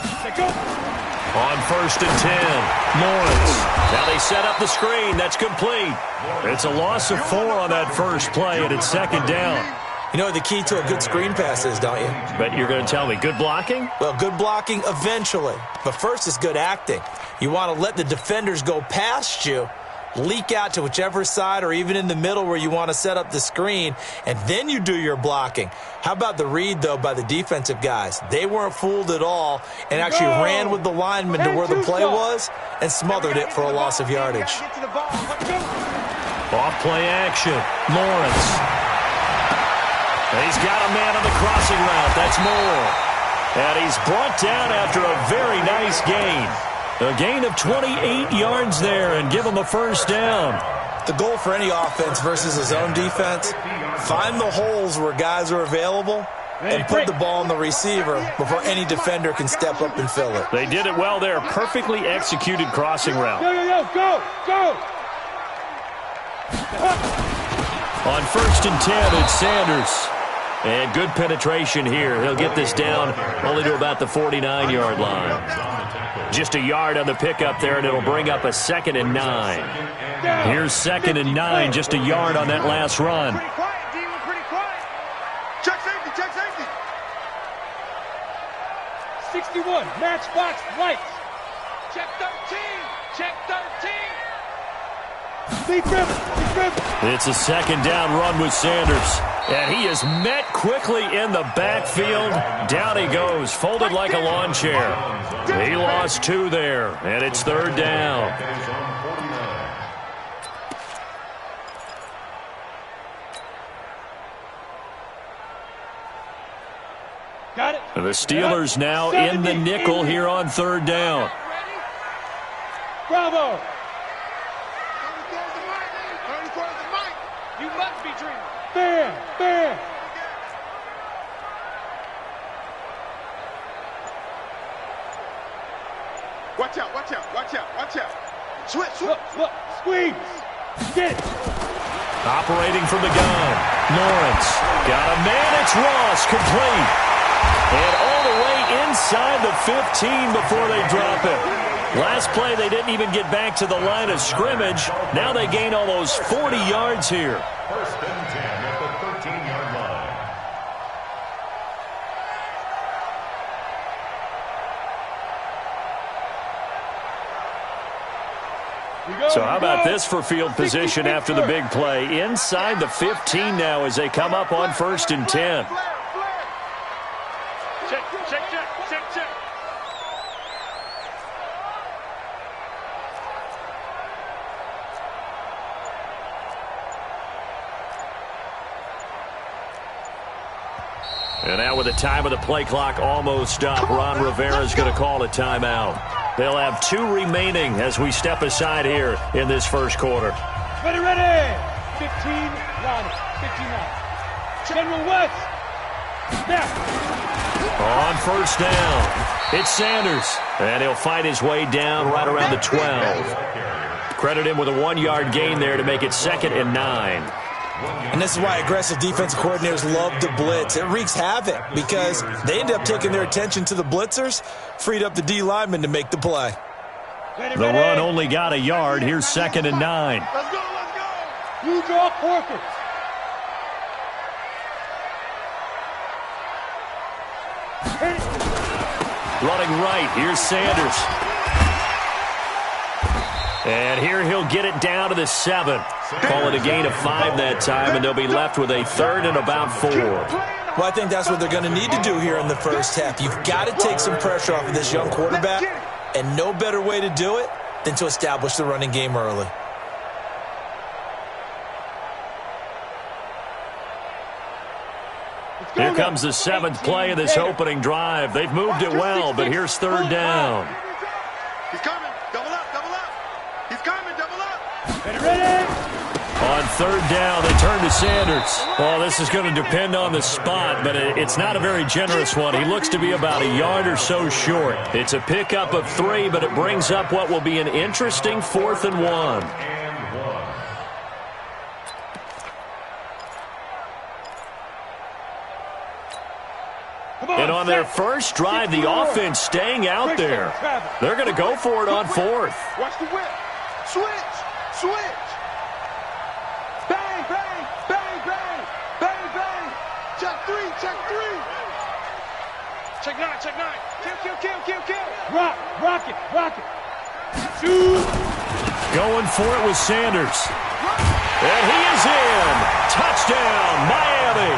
On 1st and 10, Lawrence. Now they set up the screen. That's complete. It's a loss of 4 on that first play, and it's 2nd down. You know what the key to a good screen pass is, don't you? But you're going to tell me, good blocking? Well, good blocking eventually. But first is good acting. You want to let the defenders go past you, leak out to whichever side or even in the middle where you want to set up the screen, and then you do your blocking. How about the read, though, by the defensive guys? They weren't fooled at all and actually ran with the lineman to where the play was and smothered it for a loss of yardage. Off play action. Lawrence. He's got a man on the crossing route. That's Moore. And he's brought down after a very nice gain. A gain of 28 yards there and give him a 1st down. The goal for any offense versus his own defense, find the holes where guys are available and put the ball on the receiver before any defender can step up and fill it. They did it well there. Perfectly executed crossing route. Go! On 1st and 10, it's Sanders. And good penetration here. He'll get this down only to about the 49-yard line. Just a yard on the pickup there, and it'll bring up a 2nd and 9. Here's 2nd and 9, just a yard on that last run. Pretty quiet. Check safety. 61, matchbox lights. Check 13. It's a 2nd down run with Sanders. And he is met quickly in the backfield. Down he goes, folded like a lawn chair. He lost 2 there, and it's 3rd down. Got it. The Steelers now in the nickel here on 3rd down. Bravo. You must be dreaming. Fair. Watch out. Switch. Look. Squeeze. Get it. Operating from the gun. Lawrence. Got a man. It's Ross. Complete. And all the way inside the 15 before they drop it. Last play, they didn't even get back to the line of scrimmage. Now they gain almost 40 yards here. 1st and 10 at the 13-yard line. So how about this for field position after the big play? Inside the 15 now as they come up on 1st and 10. Check. And now with the time of the play clock almost up, Ron Rivera's going to call a timeout. They'll have 2 remaining as we step aside here in this first quarter. Ready. 15, Ronnie. 59. General West. Snap. On 1st down, it's Sanders. And he'll fight his way down right around the 12. Credit him with a 1-yard gain there to make it 2nd and 9. And this is why aggressive defensive coordinators love to blitz. It wreaks havoc because they end up taking their attention to the blitzers, freed up the D lineman to make the play. The run only got a yard. Here's 2nd and 9. Let's go. You draw Corkers. Running right, here's Sanders. And here he'll get it down to the 7. Call it a gain of 5 that time, and they'll be left with a 3rd and about 4. Well, I think that's what they're going to need to do here in the first half. You've got to take some pressure off of this young quarterback, and no better way to do it than to establish the running game early. Here comes the 7th play of this opening drive. They've moved it well, but here's 3rd down. He's coming. Double up. He's coming. Double up. Ready. On 3rd down, they turn to Sanders. Well, this is going to depend on the spot, but it's not a very generous one. He looks to be about a yard or so short. It's a pickup of 3, but it brings up what will be an interesting 4th and 1. And on their first drive, the offense staying out there. They're going to go for it on fourth. Watch the whip. Switch. Switch. Bang, bang, bang, bang, bang, bang. Check three, check three. Check nine, check nine. Kill. Rock it. Shoot. Going for it with Sanders. And he is in. Touchdown, Miami.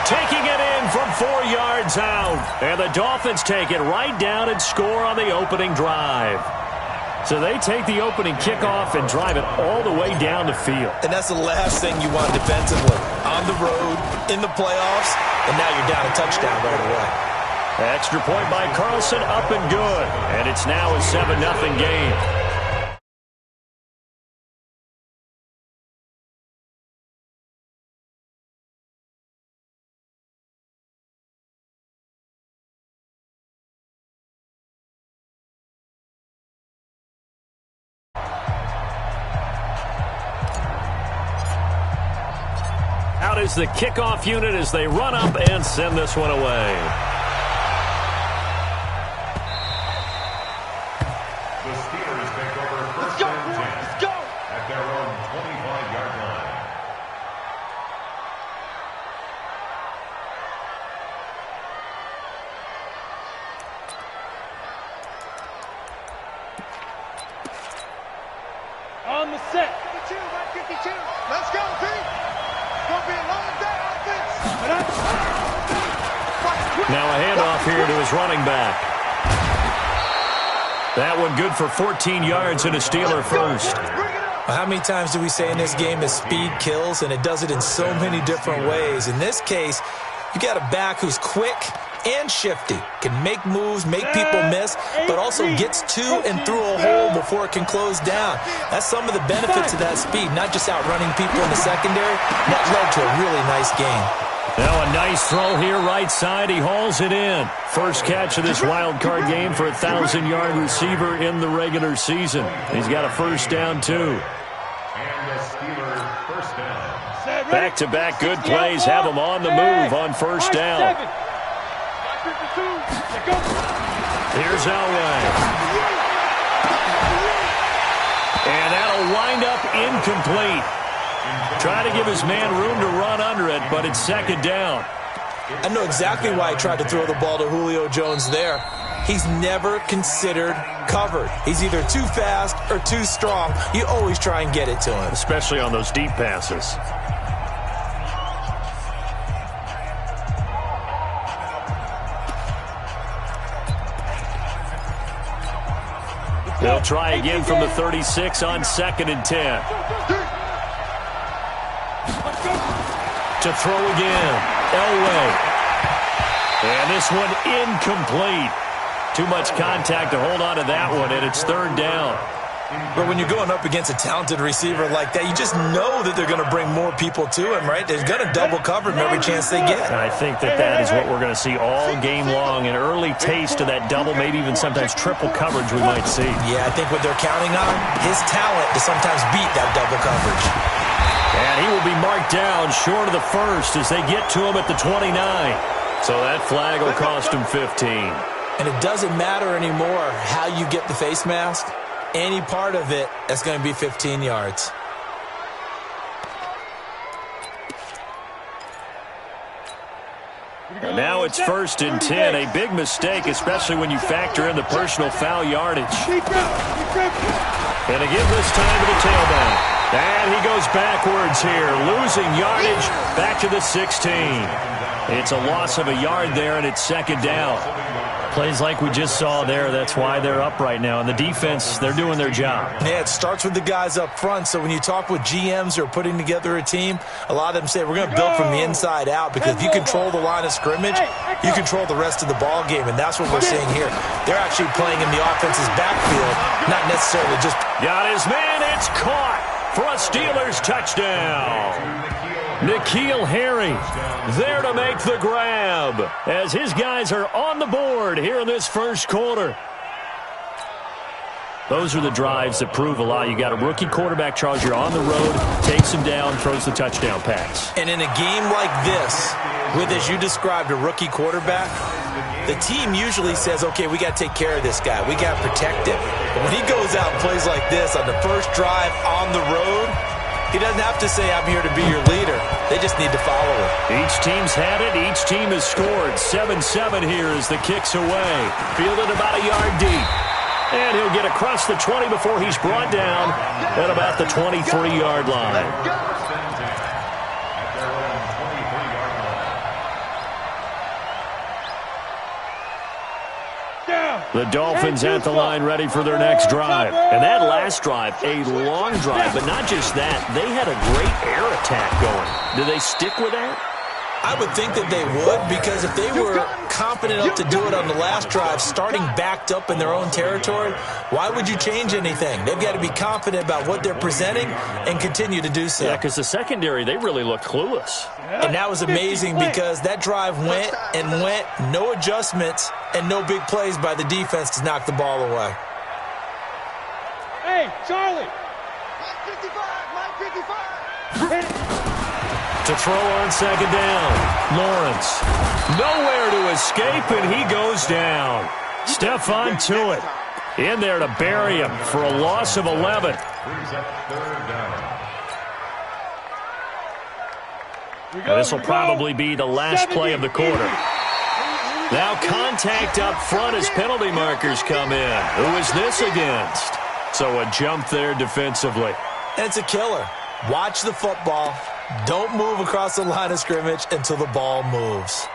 Taking it in from 4 yards out. And the Dolphins take it right down and score on the opening drive. So they take the opening kickoff and drive it all the way down the field. And that's the last thing you want defensively. On the road, in the playoffs, and now you're down a touchdown right away. Extra point by Carlson, up and good. And it's now a 7-0 game. Out is the kickoff unit as they run up and send this one away. The Steelers take over first and 10. Let's go. At their own 25-yard line. On the set. 52, 52. Let's go, Pete. It's going to be a long day on this. Now a handoff here to his running back. That one good for 14 yards and a Steeler first. How many times do we say in this game that speed kills, and it does it in so many different ways? In this case, you got a back who's quick and shifty, can make moves, make people miss, but also gets to and through a hole before it can close down. That's some of the benefits of that speed, not just outrunning people in the secondary. That led to a really nice game. Now a nice throw here right side. He hauls it in. First catch of this wild card game for a 1,000-yard receiver in the regular season. He's got a first down, too. And the Steelers first down. Back-to-back good plays have him on the move on first down. Here's Elway. And that'll wind up incomplete. Trying to give his man room to run under it, but it's second down. I know exactly why he tried to throw the ball to Julio Jones there. He's never considered covered. He's either too fast or too strong. You always try and get it to him. Especially on those deep passes. They'll try again from the 36 on 2nd and 10. To throw again. Elway. And this one incomplete. Too much contact to hold on to that one, and it's third down. But when you're going up against a talented receiver like that, you just know that they're going to bring more people to him, right? They're going to double cover him every chance they get. And I think that is what we're going to see all game long. An early taste of that double, maybe even sometimes triple coverage we might see. Yeah, I think what they're counting on, his talent to sometimes beat that double coverage. And he will be marked down short of the first as they get to him at the 29. So that flag will cost him 15. And it doesn't matter anymore how you get the face mask. Any part of it, that's going to be 15 yards. And now it's 1st and 10. A big mistake, especially when you factor in the personal foul yardage. And again this time to the tailback. And he goes backwards here, losing yardage back to the 16. It's a loss of a yard there, and it's second down. Plays like we just saw there, that's why they're up right now. And the defense, they're doing their job. Yeah, it starts with the guys up front. So when you talk with GMs who are putting together a team, a lot of them say we're going to build from the inside out, because if you control the line of scrimmage, you control the rest of the ball game, and that's what we're seeing here. They're actually playing in the offense's backfield, not necessarily just... Got his man, it's caught for a Steelers touchdown. N'Keal Harry there to make the grab as his guys are on the board here in this first quarter. Those are the drives that prove a lot. You got a rookie quarterback, Charles. You're on the road, takes him down, throws the touchdown pass. And in a game like this, with, as you described, a rookie quarterback, the team usually says, okay, we got to take care of this guy. We got to protect him. But when he goes out and plays like this on the first drive on the road, he doesn't have to say, I'm here to be your leader. They just need to follow him. Each team's had it. Each team has scored. 7-7 here as the kick's away. Fielded about a yard deep. And he'll get across the 20 before he's brought down at about the 23-yard line. The Dolphins at the line ready for their next drive. And that last drive, a long drive, but not just that. They had a great air attack going. Do they stick with that? I would think that they would, because if they were confident enough to do it on the last drive, starting backed up in their own territory, why would you change anything? They've got to be confident about what they're presenting and continue to do so. Yeah, because the secondary, they really looked clueless. And that was amazing because that drive went and went, no adjustments, and no big plays by the defense to knock the ball away. Hey, Charlie! Mike 55! To throw on second down. Lawrence. Nowhere to escape, and he goes down. Stephon Tuitt in there to bury him for a loss of 11. This will probably be the last play of the quarter. Now contact up front as penalty markers come in. Who is this against? So a jump there defensively. And it's a killer. Watch the football. Don't move across the line of scrimmage until the ball moves.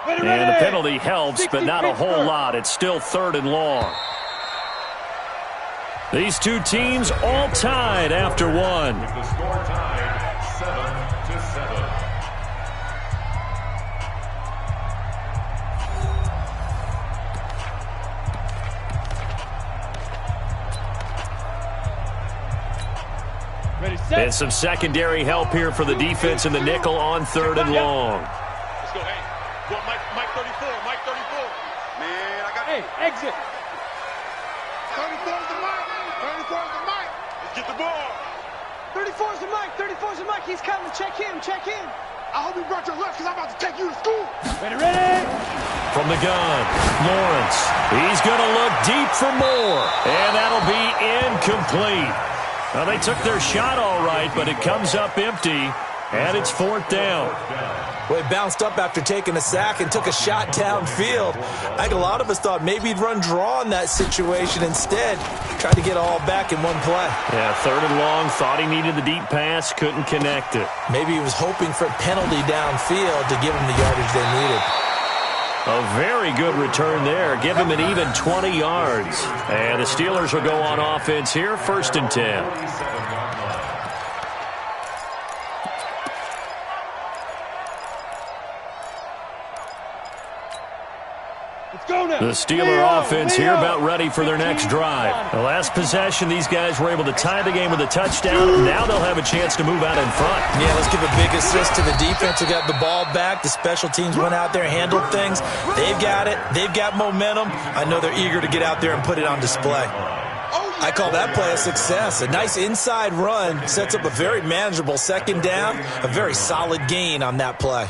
And the penalty helps, but not a whole lot. It's still 3rd and long. These two teams all tied after one. With the score tied 7-7. And some secondary help here for the defense in the nickel on 3rd and long. Let's go, hey. Go, Mike 34, Mike 34. Man, I got... Hey, exit. 34 is the Mike. 34 is the Mike. Let's get the ball. 34 is the Mike. 34 is the Mike. He's coming. Check him. Check him. I hope you brought your left because I'm about to take you to school. Ready? From the gun, Lawrence. He's going to look deep for more. And that'll be incomplete. Well, they took their shot all right, but it comes up empty, and it's 4th down. Well, he bounced up after taking a sack and took a shot downfield. I think a lot of us thought maybe he'd run draw in that situation. Instead, tried to get it all back in one play. Yeah, 3rd and long, thought he needed the deep pass, couldn't connect it. Maybe he was hoping for a penalty downfield to give him the yardage they needed. A very good return there. Give him an even 20 yards. And the Steelers will go on offense here, 1st and 10. The Steeler offense here about ready for their next drive. The last possession, these guys were able to tie the game with a touchdown. Now they'll have a chance to move out in front. Yeah, let's give a big assist to the defense who got the ball back. The special teams went out there, handled things. They've got it. They've got momentum. I know they're eager to get out there and put it on display. I call that play a success. A nice inside run sets up a very manageable 2nd down. A very solid gain on that play.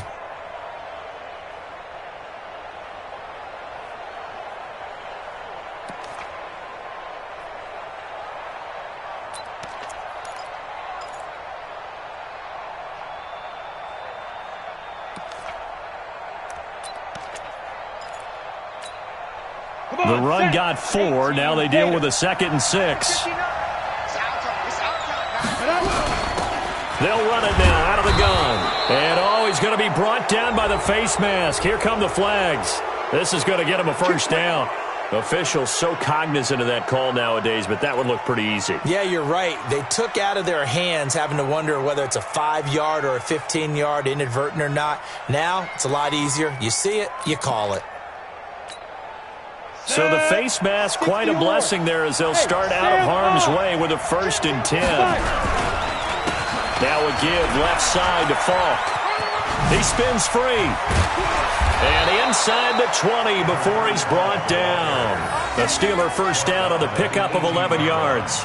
The run got 4. Now they deal with a 2nd and 6. They'll run it now out of the gun. And, he's going to be brought down by the face mask. Here come the flags. This is going to get him a 1st down. Officials so cognizant of that call nowadays, but that would look pretty easy. Yeah, you're right. They took out of their hands having to wonder whether it's a 5-yard or a 15-yard inadvertent or not. Now, it's a lot easier. You see it, you call it. So the face mask, quite a blessing there as they'll start out of harm's way with a 1st and 10. Now a give left side to Falk. He spins free. And inside the 20 before he's brought down. A Steeler first down on the pickup of 11 yards.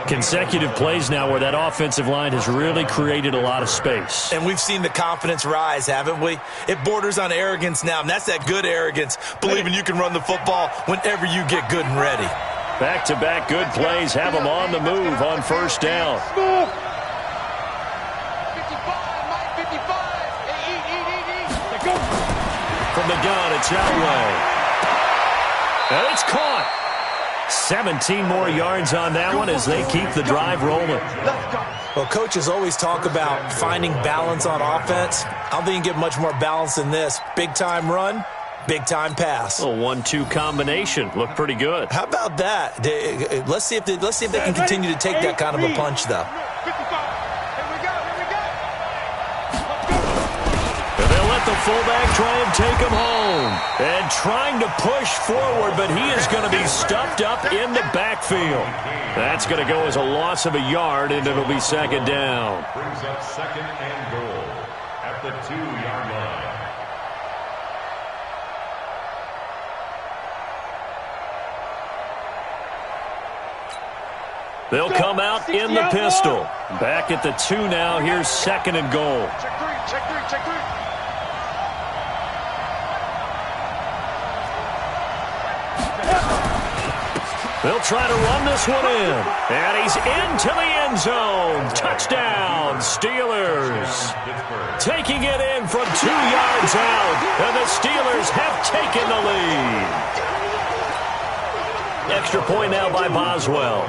Consecutive plays now where that offensive line has really created a lot of space. And we've seen the confidence rise, haven't we? It borders on arrogance now, and that's that good arrogance, believing you can run the football whenever you get good and ready. Back-to-back good plays have them on the move on first down. 55, From the gun, it's Elway. And it's caught. 17 more yards on that one as they keep the drive rolling. Well, coaches always talk about finding balance on offense. I don't think you get much more balance than this. Big-time run, big-time pass. A 1-2 combination. Looked pretty good. How about that? Let's see if they can continue to take that kind of a punch, though. 55. Here we go. And they'll let the fullback try and take him home. And trying to push forward, but he is going to be stuffed up in the backfield. That's going to go as a loss of a yard, and it'll be second down. Brings up second and goal at the 2-yard line. They'll come out in the pistol. Back at the 2 now. Here's second and goal. Check three. They'll try to run this one in. And he's into the end zone. Touchdown, Steelers. Taking it in from 2 yards out. And the Steelers have taken the lead. Extra point now by Boswell.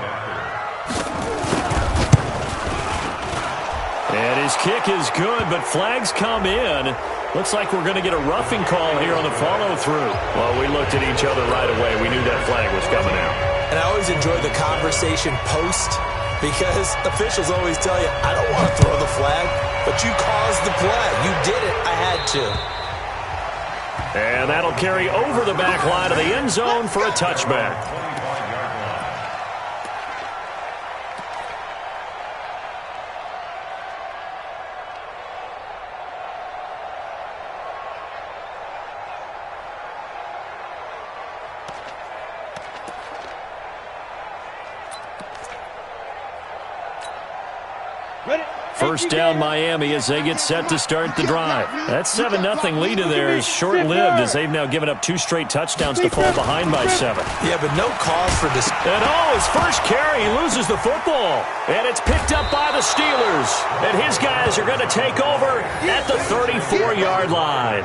And his kick is good, but flags come in. Looks like we're going to get a roughing call here on the follow-through. Well, we looked at each other right away. We knew that flag was coming out. And I always enjoy the conversation post because officials always tell you, I don't want to throw the flag, but you caused the play. You did it. I had to. And that'll carry over the back line of the end zone for a touchback. First down Miami as they get set to start the drive. That 7-0 lead of theirs is short-lived as they've now given up 2 straight touchdowns to fall behind by 7. Yeah, but no cause for this. And his first carry, he loses the football. And it's picked up by the Steelers. And his guys are going to take over at the 34-yard line.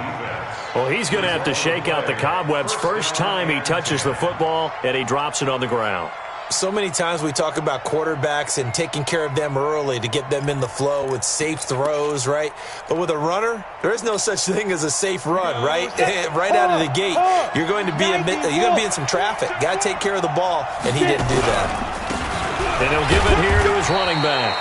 Well, he's going to have to shake out the cobwebs first time he touches the football, and he drops it on the ground. So many times we talk about quarterbacks and taking care of them early to get them in the flow with safe throws, right? But with a runner, there is no such thing as a safe run, right? Right out of the gate, you're going to be in some traffic. Got to take care of the ball, and he didn't do that. And he'll give it here to his running back.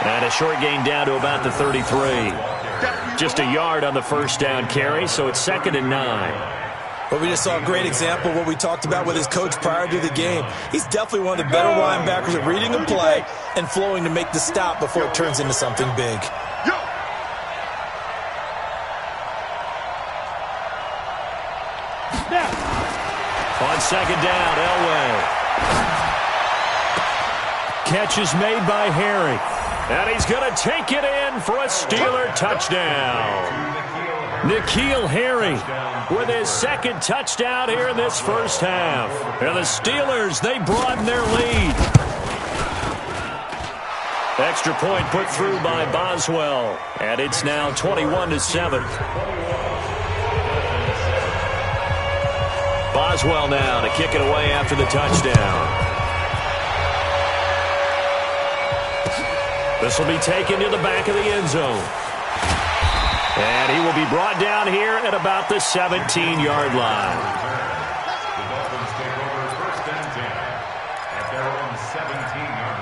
And a short gain down to about the 33. Just a yard on the first down carry, so it's 2nd and 9. But we just saw a great example of what we talked about with his coach prior to the game. He's definitely one of the better linebackers at reading a play and flowing to make the stop before it turns into something big. On second down, Elway. Catch is made by Harry. And he's going to take it in for a Steeler touchdown. N'Keal Harry with his second touchdown here in this first half. And the Steelers, they broaden their lead. Extra point put through by Boswell. And it's now 21-7. Boswell now to kick it away after the touchdown. This will be taken to the back of the end zone. And he will be brought down here at about the 17-yard line. The Dolphins take over first and 10 at their own 17-yard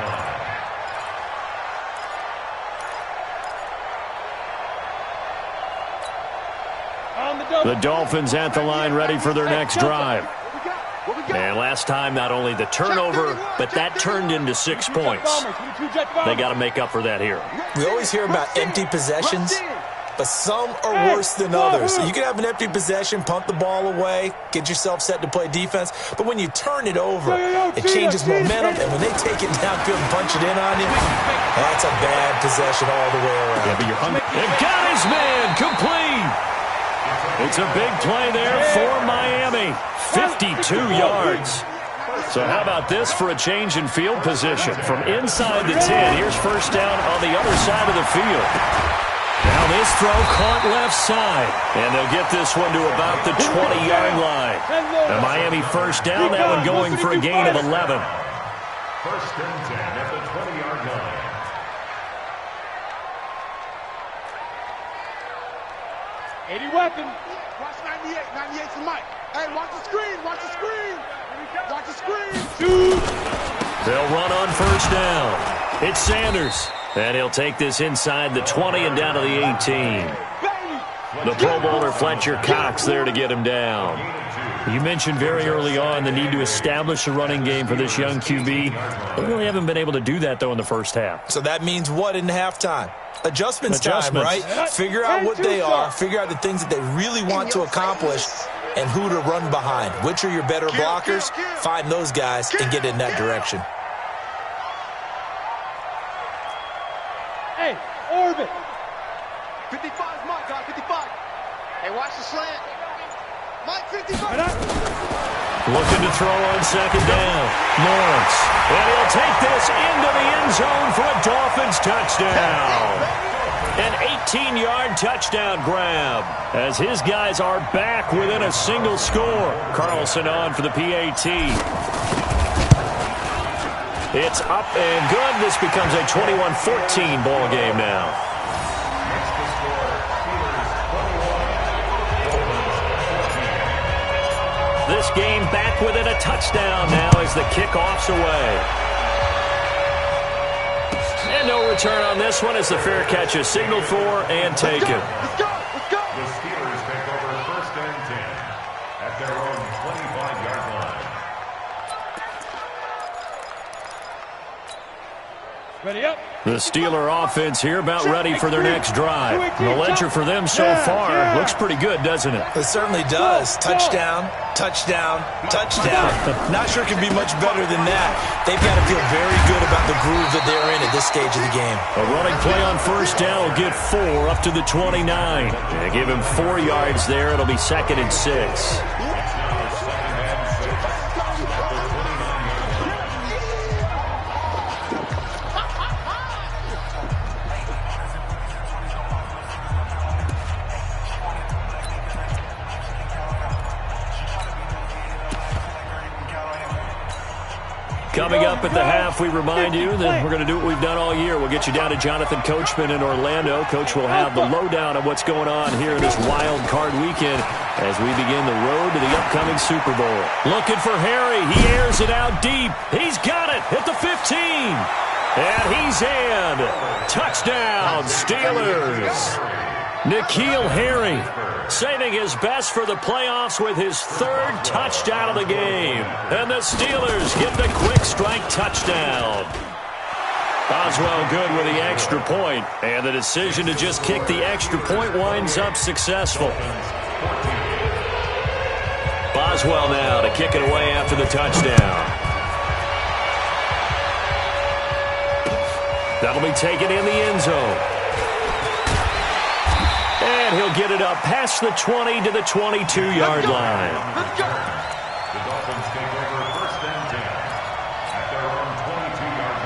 line. The Dolphins at the line ready for their next drive. And last time, not only the turnover, but that turned into 6 points. They got to make up for that here. We always hear about empty possessions. but some are worse than others. You can have an empty possession, punt the ball away, get yourself set to play defense, but when you turn it over, it changes momentum, and when they take it downfield and punch it in on you, that's a bad possession all the way around. Yeah, but you're hungry. It got his man complete. It's a big play there for Miami. 52 yards. So how about this for a change in field position? From inside the 10, here's first down on the other side of the field. Now this throw caught left side. And they'll get this one to about the 20-yard line. The Miami first down, that one going for a gain of 11. First and 10 at the 20-yard line. Weapon. Watch 98. 98's the mic. Hey, watch the screen. Watch the screen. Watch the screen. Shoot. They'll run on first down. It's Sanders. And he'll take this inside the 20 and down to the 18. The Pro Bowler Fletcher Cox there to get him down. You mentioned very early on the need to establish a running game for this young QB. They really haven't been able to do that, though, in the first half. So that means what in halftime? Adjustments time, right? Figure out what they are, figure out the things that they really want to accomplish, and who to run behind. Which are your better blockers? Find those guys and get in that direction. Hey, orbit. 55's Mike, guys. 55. Hey, watch the slant. Mike, 55. Looking to throw on second down. Lawrence. And he'll take this into the end zone for a Dolphins touchdown. An 18-yard touchdown grab as his guys are back within a single score. Carlson on for the PAT. It's up and good. This becomes a 21-14 ball game now. This game back within a touchdown now as the kickoff's away. And no return on this one as the fair catch is signaled for and taken. Let's go. Let's go. The Steelers take over first and 10 at their own 25-yard line. Ready up. The Steeler offense here about ready for their next drive. The ledger for them so far looks pretty good, doesn't it? It certainly does. Touchdown, touchdown, touchdown. Not sure it can be much better than that. They've got to feel very good about the groove that they're in at this stage of the game. A running play on first down will get 4 up to the 29. And give him 4 yards there. It'll be 2nd and 6. Coming up at the half, we remind you that we're going to do what we've done all year. We'll get you down to Jonathan Coachman in Orlando. Coach will have the lowdown of what's going on here in this wild card weekend as we begin the road to the upcoming Super Bowl. Looking for Harry. He airs it out deep. He's got it at the 15. And he's in. Touchdown, Steelers. N'Keal Harry saving his best for the playoffs with his 3rd touchdown of the game. And the Steelers get the quick strike touchdown. Boswell good with the extra point, and the decision to just kick the extra point winds up successful. Boswell now to kick it away after the touchdown. That'll be taken in the end zone. And he'll get it up past the 20 to the 22-yard line. Let's go. The Dolphins take over first and 10 at their own 22-yard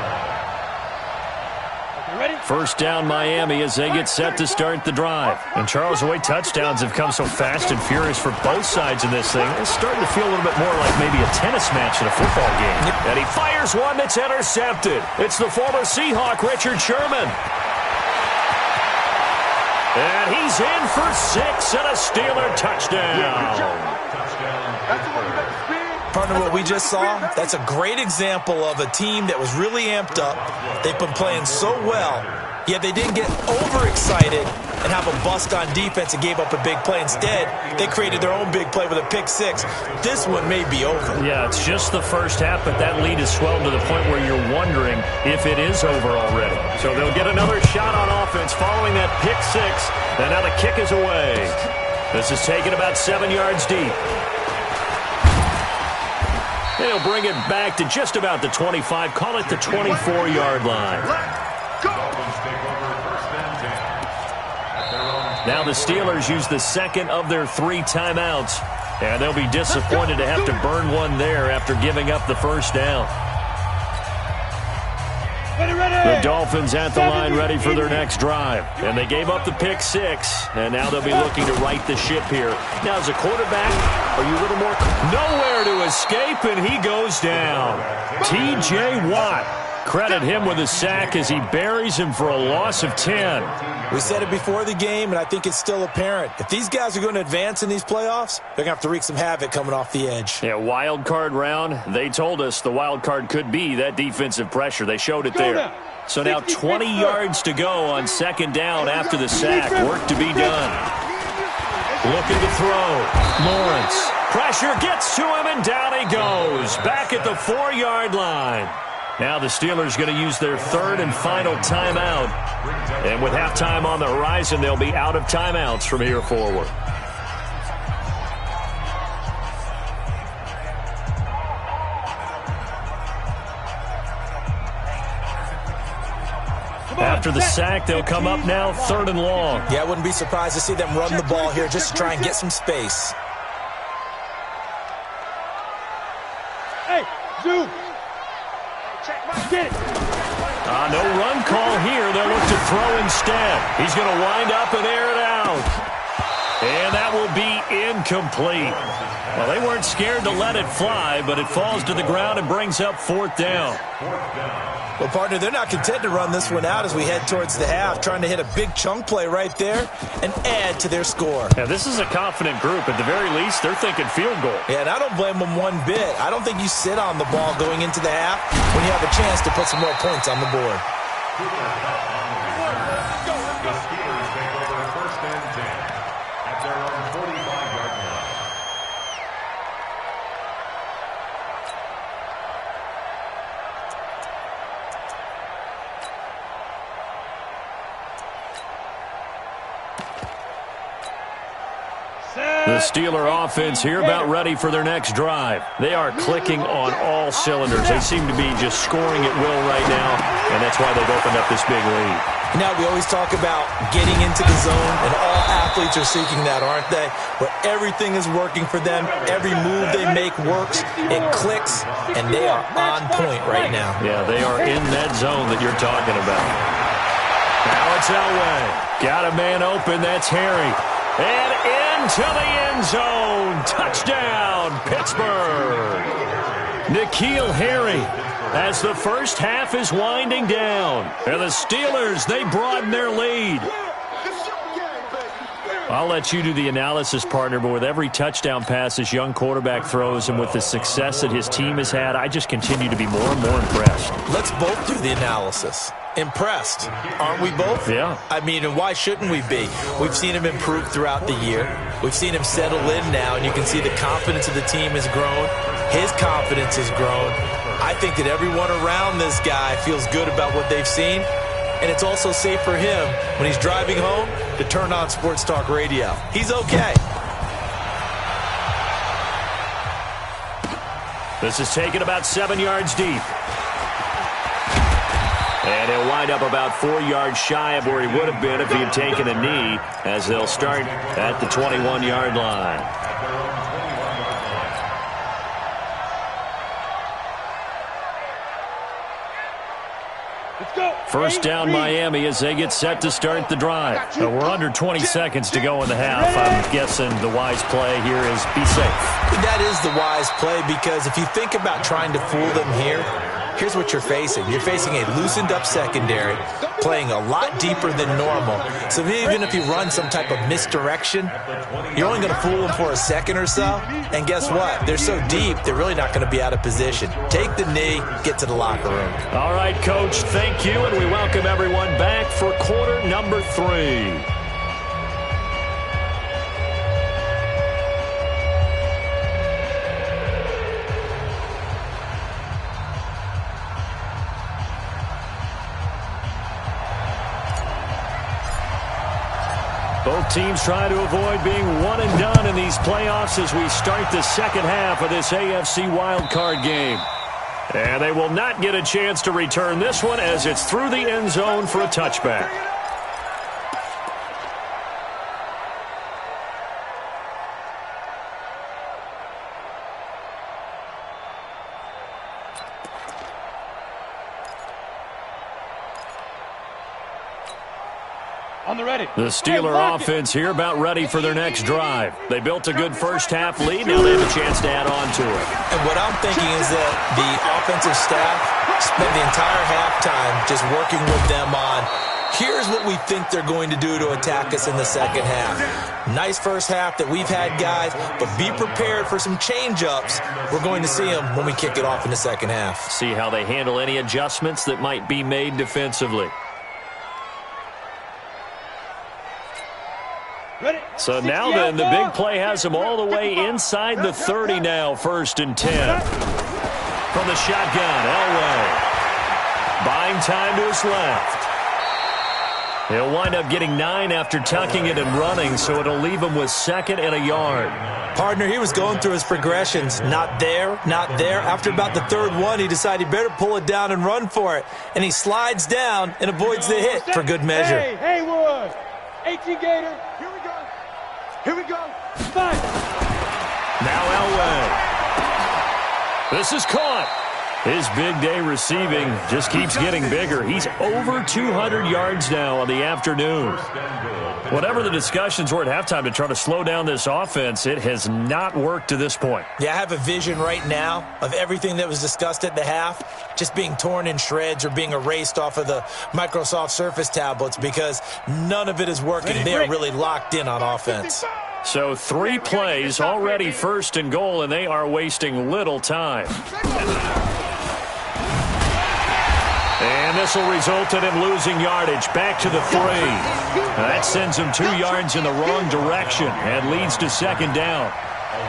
line. Ready? First down Miami as they get set to start the drive. And Charles, the way touchdowns have come so fast and furious for both sides in this thing, it's starting to feel a little bit more like maybe a tennis match in a football game. And he fires one that's intercepted. It's the former Seahawk, Richard Sherman. And he's in for 6 and a Steeler touchdown. That's the one you got the speed. Partner, what we just saw, that's a great example of a team that was really amped up. They've been playing so well, yet they didn't get overexcited and have a bust on defense and gave up a big play. Instead, they created their own big play with a pick six. This one may be over. Yeah, it's just the first half, but that lead has swelled to the point where you're wondering if it is over already. So they'll get another shot on offense following that pick six, and now the kick is away. This is taken about 7 yards deep. And he'll bring it back to just about the 25, call it the 24-yard line. Now the Steelers use the second of their 3 timeouts, and they'll be disappointed to have to burn one there after giving up the first down. The Dolphins at the line ready for their next drive. And they gave up the pick six, and now they'll be looking to right the ship here. Now, as a quarterback, are you a little more... Nowhere to escape, and he goes down. T.J. Watt. Credit him with a sack as he buries him for a loss of 10. We said it before the game, and I think it's still apparent. If these guys are going to advance in these playoffs, they're going to have to wreak some havoc coming off the edge. Yeah, wild card round. They told us the wild card could be that defensive pressure. They showed it there. So now 20 yards to go on second down after the sack. Work to be done. Looking to throw. Lawrence. Pressure gets to him, and down he goes. Back at the 4-yard line. Now the Steelers going to use their third and final timeout. And with halftime on the horizon, they'll be out of timeouts from here forward. After the sack, they'll come up now third and long. Yeah, I wouldn't be surprised to see them run the ball here just to try and get some space. Hey, zoom. Get it. No run call here. They'll look to throw instead. He's going to wind up and air it out. And that will be incomplete. Well, they weren't scared to let it fly, but it falls to the ground and brings up fourth down. Well, partner, they're not content to run this one out as we head towards the half, trying to hit a big chunk play right there and add to their score. Yeah, this is a confident group. At the very least, they're thinking field goal. Yeah, and I don't blame them one bit. I don't think you sit on the ball going into the half when you have a chance to put some more points on the board. The Steelers take over first and 10 at their own 45-yard line. The Steeler offense here about ready for their next drive. They are clicking on all cylinders. They seem to be just scoring at will right now, and that's why they've opened up this big lead. Now, we always talk about getting into the zone, and all athletes are seeking that, aren't they? Where everything is working for them. Every move they make works. It clicks, and they are on point right now. Yeah, they are in that zone that you're talking about. Now it's Elway. Got a man open. That's Harry. And into the end zone. Touchdown, Pittsburgh. N'Keal Harry as the first half is winding down. And the Steelers, they broaden their lead. I'll let you do the analysis, partner, but with every touchdown pass this young quarterback throws and with the success that his team has had, I just continue to be more and more impressed. Let's both do the analysis. Impressed, aren't we both? Yeah. I mean, and why shouldn't we be? We've seen him improve throughout the year. We've seen him settle in now, and you can see the confidence of the team has grown. His confidence has grown. I think that everyone around this guy feels good about what they've seen, and it's also safe for him when he's driving home to turn on Sports Talk Radio. He's okay. This is taken about 7 yards deep. And he'll wind up about 4 yards shy of where he would have been if he had taken a knee, as they'll start at the 21-yard line. First down Miami as they get set to start the drive. We're under 20 seconds to go in the half. I'm guessing the wise play here is be safe. That is the wise play, because if you think about trying to fool them here, here's what you're facing. You're facing a loosened up secondary, playing a lot deeper than normal. So even if you run some type of misdirection, you're only going to fool them for a second or so. And guess what? They're so deep, they're really not going to be out of position. Take the knee, get to the locker room. All right, Coach, thank you, and we welcome everyone back for quarter number 3. Both teams trying to avoid being one and done in these playoffs as we start the second half of this AFC wildcard game. And they will not get a chance to return this one as it's through the end zone for a touchback. On the ready. The Steeler offense here about ready for their next drive. They built a good first-half lead. Now they have a chance to add on to it. And what I'm thinking is that the offensive staff spent the entire halftime just working with them on, here's what we think they're going to do to attack us in the second half. Nice first half that we've had, guys, but be prepared for some change-ups. We're going to see them when we kick it off in the second half. See how they handle any adjustments that might be made defensively. So now then, the big play has them all the way inside the 30 now, 1st and 10. From the shotgun, Elway. Buying time to his left. He'll wind up getting 9 after tucking it and running, so it'll leave him with 2nd and a yard. Partner, he was going through his progressions. Not there, not there. After about the 3rd one, he decided he better pull it down and run for it. And he slides down and avoids the hit for good measure. Hey, Haywood. 18 Gator. Here we go. Here we go. 5. Now Elway. This is caught. His big day receiving just keeps getting bigger. He's over 200 yards now on the afternoon. Whatever the discussions were at halftime to try to slow down this offense, it has not worked to this point. Yeah, I have a vision right now of everything that was discussed at the half just being torn in shreds or being erased off of the Microsoft Surface tablets because none of it is working. They're really locked in on offense. So 3 plays, already 1st and goal, and they are wasting little time. And this will result in him losing yardage back to the 3. That sends him 2 yards in the wrong direction and leads to 2nd down.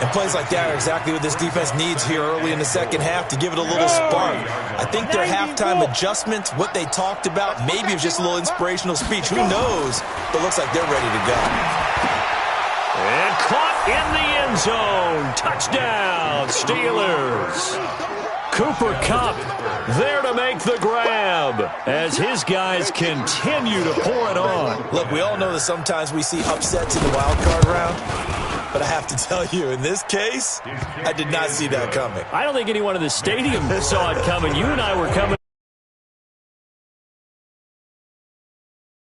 And plays like that are exactly what this defense needs here early in the second half to give it a little spark. I think their halftime adjustments, what they talked about, maybe it was just a little inspirational speech. Who knows? But it looks like they're ready to go. And caught in the end zone. Touchdown, Steelers. Cooper Kupp there to make the grab as his guys continue to pour it on. Look, we all know that sometimes we see upsets in the wild card round, but I have to tell you, in this case, I did not see that coming. I don't think anyone in the stadium saw it coming. You and I were coming.